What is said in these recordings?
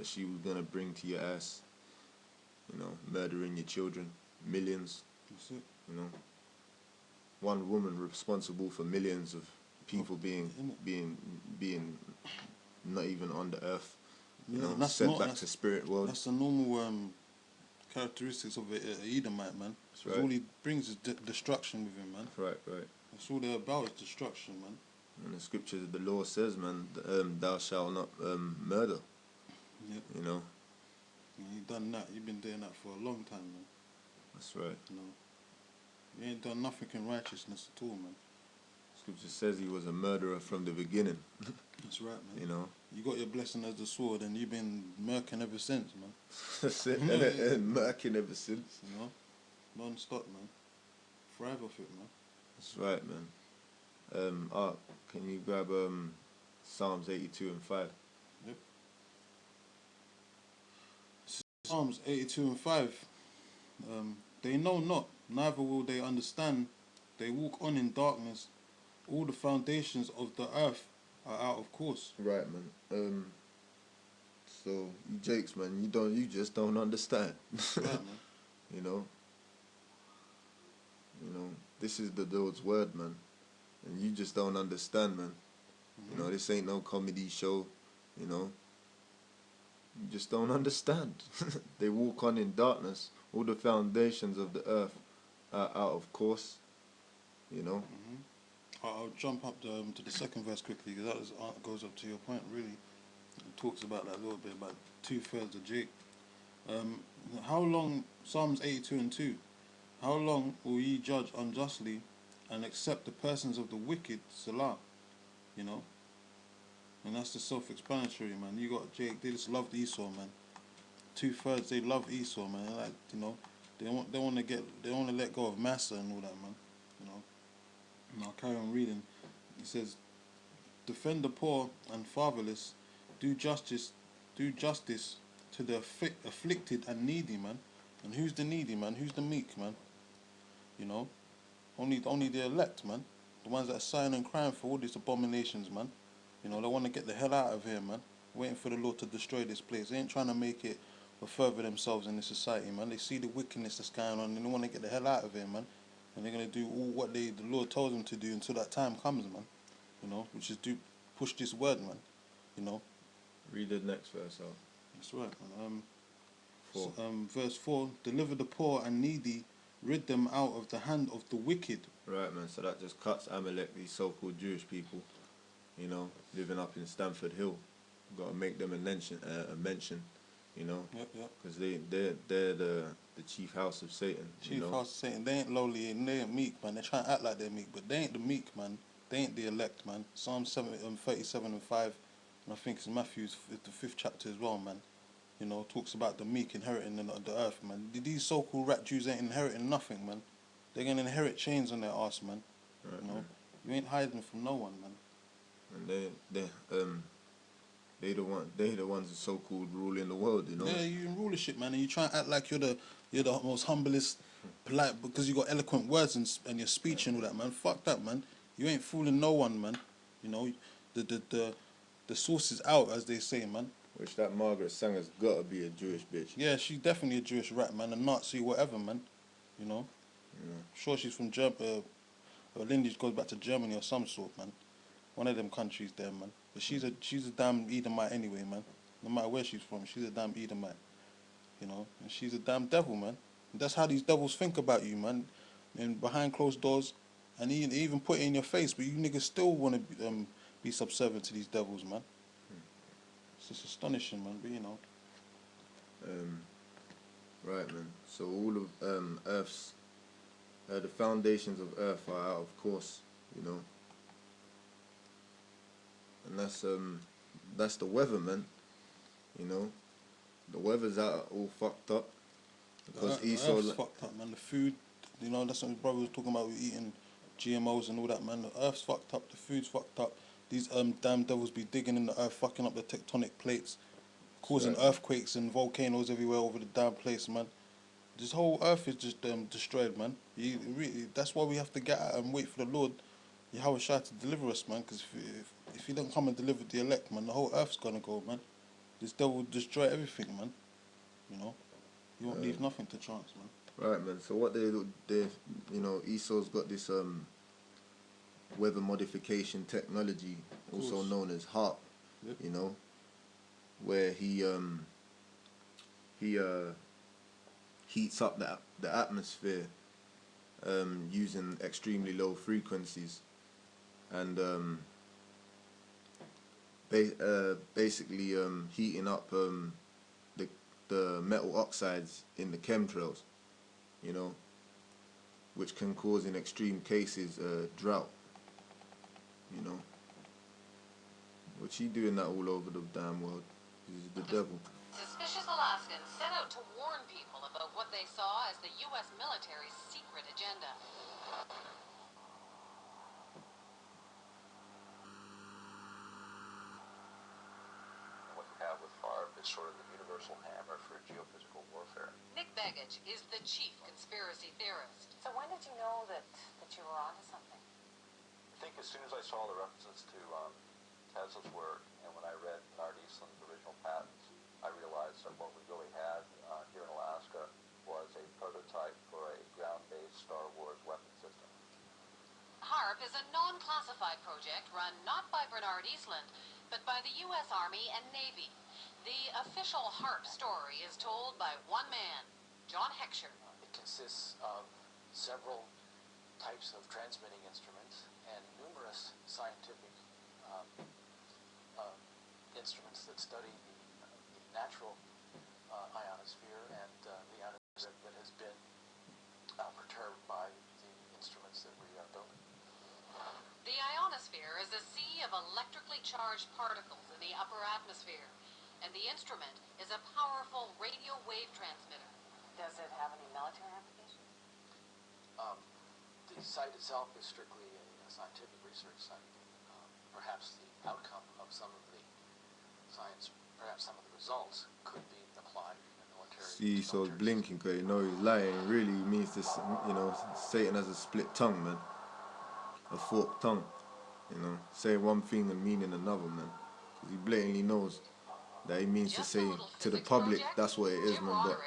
that she was gonna bring to your ass. You know, murdering your children, millions. That's it. You know, one woman responsible for millions of people being not even on the earth. You know, sent back to spirit world. That's the normal characteristics of an Edomite, man. That's right. All he brings is destruction with him, man. Right. That's all they're about is destruction, man. And the scriptures, the law says, man, thou shalt not murder. Yep. You know. And you've done that. You've been doing that for a long time, man. That's right. You know, you ain't done nothing in righteousness at all, man. Scripture says he was a murderer from the beginning. That's right, man. You know. You got your blessing as the sword, and you've been murking ever since, man. That's it. And murking ever since. You know, non-stop, man. Thrive off it, man. That's right, man. Art, can you grab Psalms 82 and 5? Yep. Psalms 82 and 5. They know not, neither will they understand. They walk on in darkness. All the foundations of the earth are out of course. Right, man. So you Jakes, man, you just don't understand. Right, man. You know, this is the Lord's word, man, and you just don't understand, man. Mm-hmm. You know, this ain't no comedy show. You know, you just don't understand. They walk on in darkness. All the foundations of the earth are out of course. You know. Mm-hmm. I'll jump up to the second verse quickly because that goes up to your point, really. It talks about that a little bit, about 2/3 of Jake. How long, Psalms 82 and 2, how long will ye judge unjustly and accept the persons of the wicked, Salah? You know? And that's the self-explanatory, man. You got Jake, they just loved Esau, man. 2/3, they love Esau, man. Like, you know, they want to let go of Massa and all that, man. You know? And I'll carry on reading. It says, defend the poor and fatherless, do justice to the afflicted and needy, man. And who's the needy, man? Who's the meek, man? You know, only the elect, man. The ones that are sighing and crying for all these abominations, man. You know, they want to get the hell out of here, man. Waiting for the Lord to destroy this place. They ain't trying to make it or further themselves in this society, man. They see the wickedness that's going on and they want to get the hell out of here, man. And they're going to do all what the Lord told them to do until that time comes, man. You know, which is push this word, man. You know. Read the next verse out. That's right, man. 4. Verse 4, deliver the poor and needy, rid them out of the hand of the wicked. Right, man. So that just cuts Amalek, these so-called Jewish people, you know, living up in Stamford Hill. Got to make them a mention, you know. Yep. Because they're the chief house of Satan. Chief house of Satan. They ain't lowly and they ain't meek, man. They try to act like they're meek, but they ain't the meek, man. They ain't the elect, man. Psalm 37 and 5, and I think it's Matthew's the 5th chapter as well, man. You know, talks about the meek inheriting the earth, man. These so-called rat Jews ain't inheriting nothing, man. They're gonna inherit chains on their arse, man. Right, you know, man. You ain't hiding from no one, man. And they the ones that so-called ruling the world, you know. Yeah, you in rulership, man, and you try and act like you're the most humblest, polite, because you got eloquent words and your speech and all that, man. Fuck that, man. You ain't fooling no one, man. You know, the source is out, as they say, man. Which that Margaret Sanger's gotta be a Jewish bitch. Yeah, she's definitely a Jewish rat, man, a Nazi, whatever, man. You know. I'm sure she's from Germany. Her lineage goes back to Germany or some sort, man. One of them countries there, man. But she's a damn Edomite anyway, man. No matter where she's from, she's a damn Edomite. You know, and she's a damn devil, man. And that's how these devils think about you, man. And behind closed doors, and even put it in your face, but you niggas still want to be subservient to these devils, man. It's just astonishing, man. But you know. Right, man. So all of Earth's the foundations of Earth are out of course, you know. And that's the weather, man. You know, the weather's out all fucked up because Esau's fucked up, man. The food, you know, that's what my brother was talking about. We're eating GMOs and all that, man. The earth's fucked up. The food's fucked up. These damn devils be digging in the earth, fucking up the tectonic plates, causing earthquakes and volcanoes everywhere over the damn place, man. This whole earth is just destroyed, man. That's why we have to get out and wait for the Lord, Yahweh Shai, to deliver us, man. Because if he don't come and deliver the elect, man, the whole earth's gonna go, man. This devil will destroy everything, man. You know, he won't leave nothing to chance, man. Right, man. So what they Esau's got this weather modification technology, also known as HARP. Yep. You know, where he heats up the atmosphere using extremely low frequencies, and basically heating up the metal oxides in the chemtrails, you know, which can cause in extreme cases drought, you know. Which he doing that all over the damn world. He's the devil. Suspicious Alaskans set out to warn people about what they saw as the U.S. military's secret agenda. What you have with FARP is sort of the universal hammer for geophysical warfare. Nick Begich is the chief conspiracy theorist. So when did you know that you were onto something? I think as soon as I saw the references to Tesla's work, and when I read Bernard Eastland's original patents, I realized that what we really had here in Alaska was a prototype for a ground-based Star Wars weapon system. HARP is a non-classified project run not by Bernard Eastland, but by the U.S. Army and Navy. The official HARP story is told by one man, John Heckscher. It consists of several types of transmitting instruments and numerous scientific instruments that study the natural ionosphere and the ionosphere that has been perturbed by the instruments that we are building. The ionosphere is a sea of electrically charged particles in the upper atmosphere, and the instrument is a powerful radio wave transmitter. Does it have any military applications? The site itself is strictly a scientific research site. Perhaps the outcome of some of the science, perhaps some of the results could be applied in military. See, so blinking because you know he's lying. Really means this, you know, Satan has a split tongue, man. A forked tongue, you know. Say one thing and meaning another, man. 'Cause he blatantly knows that he means to say to the public that's what it is, man. But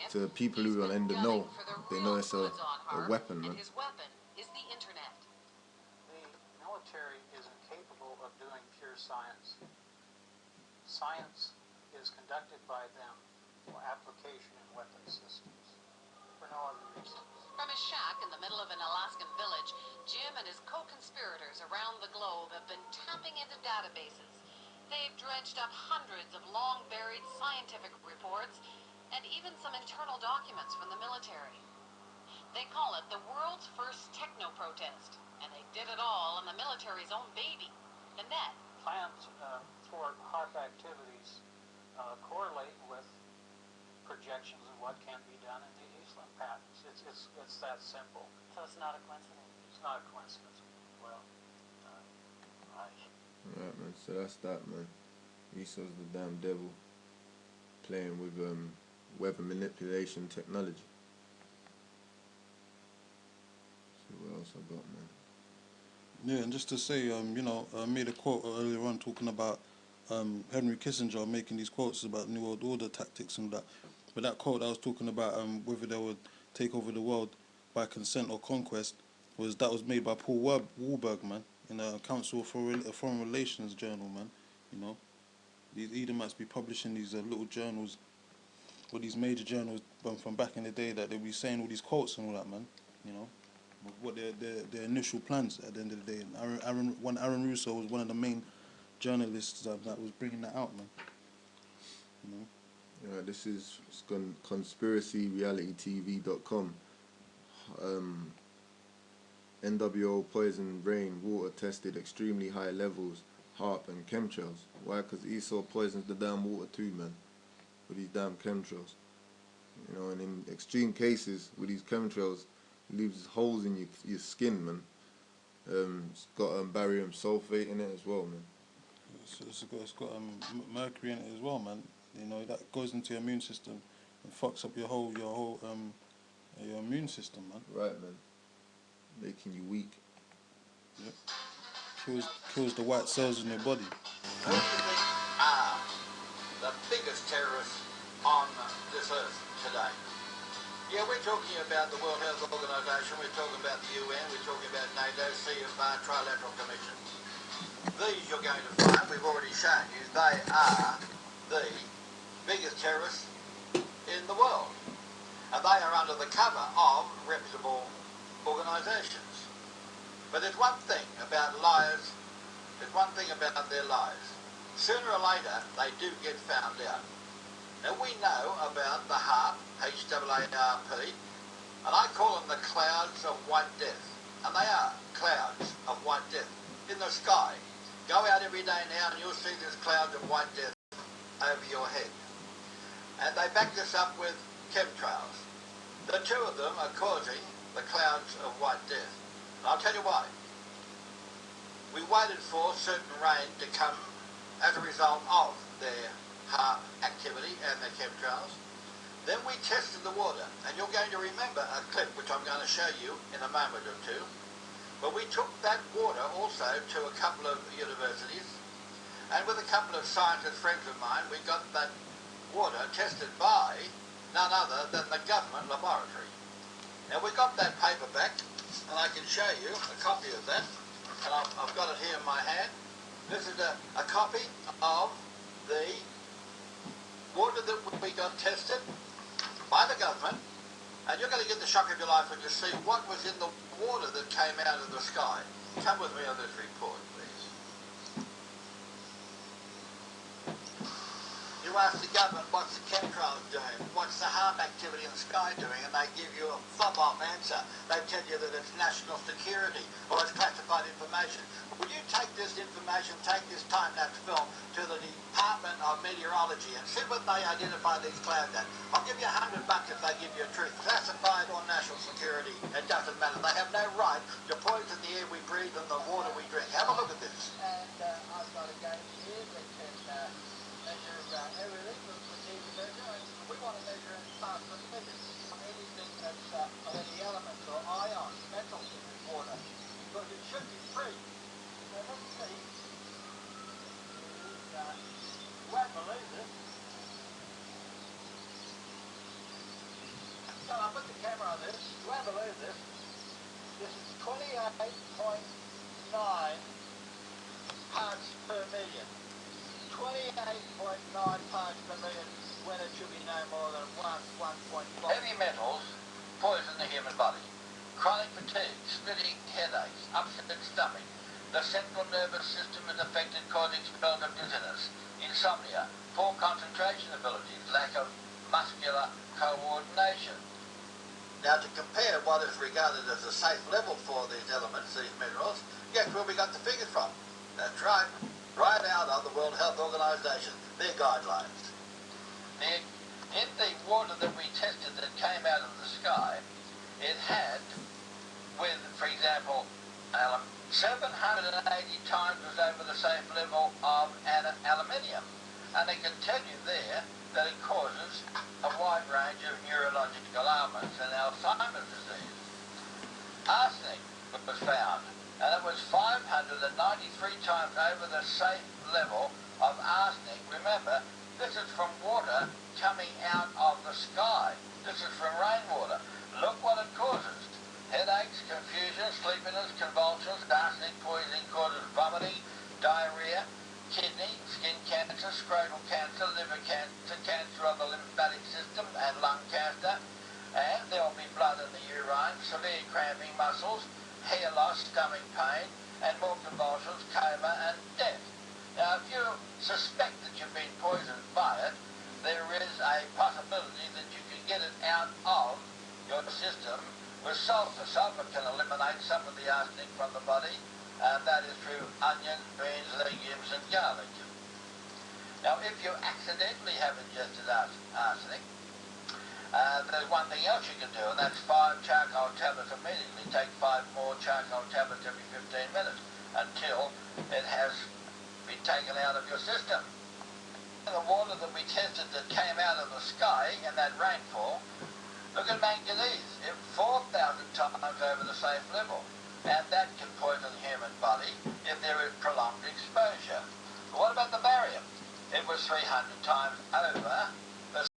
to the people who are in the know, they know it's a weapon, man. His weapon is the internet. The military is incapable of doing pure science. Science is conducted by them for application in weapon systems, for no other reason. From his shack in the middle of an Alaskan village, Jim and his co-conspirators around the globe have been tapping into databases. They've dredged up hundreds of long-buried scientific reports and even some internal documents from the military. They call it the world's first techno-protest, and they did it all on the military's own baby, the net. Plans for HARP activities correlate with projections of what can be done in the Eastland patents. It's that simple. So it's not a coincidence? It's not a coincidence. Well, right. Right, man. So that's that, man. Esau's the damn devil playing with weather manipulation technology. See what else I got, man. Yeah, and just to say, you know, I made a quote earlier on talking about Henry Kissinger making these quotes about New World Order tactics and that. But that quote I was talking about whether they would take over the world by consent or conquest was made by Paul Warburg, man, in a Council for Foreign Relations journal, man. You know, these Edomites be publishing these little journals, or these major journals from back in the day that they be saying all these quotes and all that, man. You know, what their initial plans at the end of the day. And Aaron Russo was one of the main journalists that was bringing that out, man. You know. Yeah, this is conspiracyrealitytv.com. NWO poison rain water tested extremely high levels, HARP and chemtrails. Why? Because Esau poisons the damn water too, man, with these damn chemtrails. You know, and in extreme cases with these chemtrails, it leaves holes in your skin, man. It's got barium sulfate in it as well, man. It's got mercury in it as well, man. You know, that goes into your immune system and fucks up your whole your immune system, man. Right, man. Making you weak. Yep. Kills the white cells in your body. Allegedly, the biggest terrorists on this earth today. Yeah, we're talking about the World Health Organization, we're talking about the UN, we're talking about NATO, CFR, Trilateral Commission. These you're going to find, we've already shown you, they are the biggest terrorists in the world. And they are under the cover of reputable organisations. But there's one thing about liars, there's one thing about their lies. Sooner or later, they do get found out. Now we know about the HAARP, H-A-A-R-P, and I call them the clouds of white death. And they are clouds of white death in the sky. Go out every day now and you'll see this cloud of white death over your head. And they back this up with chemtrails. The two of them are causing the clouds of white death. And I'll tell you why. We waited for certain rain to come as a result of their HAARP activity and their chemtrails. Then we tested the water, and you're going to remember a clip which I'm going to show you in a moment or two. But we took that water also to a couple of universities, and with a couple of scientist friends of mine, we got that water tested by none other than the government laboratory. Now we got that paper back, and I can show you a copy of that, and I've got it here in my hand. This is a copy of the water that we got tested by the government, and you're going to get the shock of your life when you see what was in the water that came out of the sky. Come with me on this report, please. You ask the government, what's the chemtrails doing? What's the HAARP activity in the sky doing? And they give you a fob-off answer. They tell you that it's national security or it's classified information. Would you take this information, take this time-lapse film to the Department of Meteorology and see what they identify these clouds at? I'll give you $100 if they give you a truth. Classified or national security, it doesn't matter. They have no right to poison the air we breathe and the water we drink. Have a look at this. And I've got a gauge here that can measure everything that we need to measure, and we want to measure in parts per million. Anything that's of any elements or ions, metals in this water, because it should be free. Now let's see. You won't believe this. So I'll put the camera on this. You won't believe this. This is 28.9 parts per million. 28.9 parts per million when it should be no more than 1.5. Heavy metals poison the human body. Chronic fatigue, splitting headaches, upset stomach. The central nervous system is affected, causing spells of dizziness, insomnia, poor concentration abilities, lack of muscular coordination. Now, to compare what is regarded as a safe level for these elements, these minerals, guess where we got the figures from? That's right. Right out of the World Health Organization, their guidelines. In the water that we tested that came out of the sky, it had, with, for example, 780 times was over the safe level of aluminium. And they can tell you there that it causes a wide range of neurological ailments and Alzheimer's disease. Arsenic was found, and it was 593 times over the safe level of arsenic. Remember, this is from water coming out of the sky. This is from rainwater. Look what it causes. Headaches, confusion, sleepiness, convulsions. Arsenic poisoning causes vomiting, diarrhea, kidney, skin cancer, scrotal cancer, liver cancer, cancer of the lymphatic system and lung cancer. And there will be blood in the urine, severe cramping muscles, hair loss, stomach pain, and more convulsions, coma and death. Now, if you suspect that you've been poisoned by it, there is a possibility that you can get it out of your system with sulfur. Sulfur can eliminate some of the arsenic from the body, and that is through onions, beans, legumes, and garlic. Now, if you accidentally have ingested arsenic, there's one thing else you can do, and that's 5 charcoal tablets immediately. Take 5 more charcoal tablets every 15 minutes until it has been taken out of your system. The water that we tested that came out of the sky in that rainfall, look at manganese, 4,000 times over the safe level, and that can poison the human body if there is prolonged exposure. But what about the barium? It was 300 times over